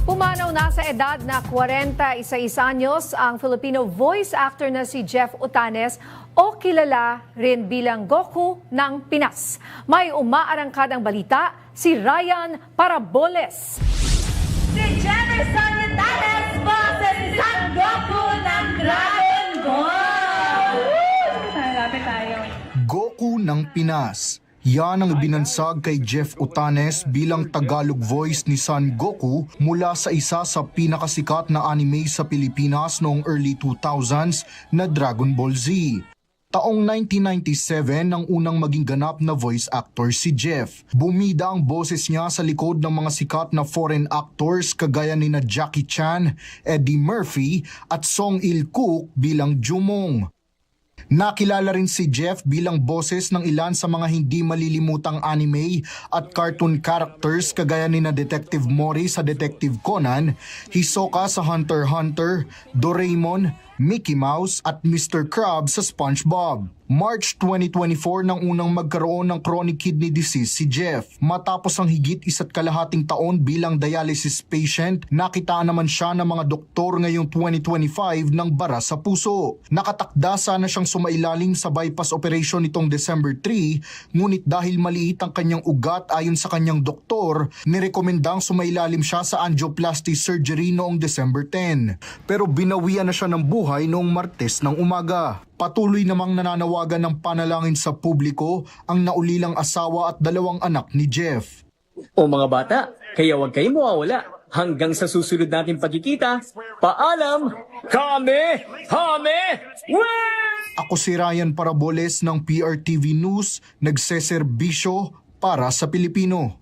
Pumanaw na sa edad na 41 anyos ang Filipino voice actor na si Jeff Otanes o kilala rin bilang Goku ng Pinas. May umaarangkadang balita si Ryan Paraboles. Si Jefferson Otanes po sa isang Goku ng Dragon Ball! Malapit tayo. Goku ng Pinas. Yan ang binansag kay Jeff Otanes bilang Tagalog voice ni Son Goku mula sa isa sa pinakasikat na anime sa Pilipinas noong early 2000s na Dragon Ball Z. Taong 1997 nang unang maging ganap na voice actor si Jeff. Bumida ang boses niya sa likod ng mga sikat na foreign actors kagaya ni na Jackie Chan, Eddie Murphy at Song Il-kook bilang Jumong. Nakilala rin si Jeff bilang boses ng ilan sa mga hindi malilimutang anime at cartoon characters kagaya ni na Detective Mori sa Detective Conan, Hisoka sa Hunter x Hunter, Doraemon, Mickey Mouse at Mr. Krabs sa SpongeBob. March 2024 nang unang magkaroon ng chronic kidney disease si Jeff. Matapos ang higit 1.5 taon bilang dialysis patient, nakitaan naman siya ng mga doktor ngayong 2025 ng bara sa puso. Nakatakda sana siyang sumailalim sa bypass operation nitong December 3, ngunit dahil maliit ang kanyang ugat ayon sa kanyang doktor, nirekomendang sumailalim siya sa angioplasty surgery noong December 10. Pero binawian na siya ng buhay noong Martes ng umaga. Patuloy namang nananawagan ng panalangin sa publiko ang naulilang asawa at 2 anak ni Jeff. O mga bata, kaya huwag kayong mawawala. Hanggang sa susunod nating pagkikita, paalam! Kami! Ako si Ryan Paraboles ng PRTV News, nagseserbisyo para sa Pilipino.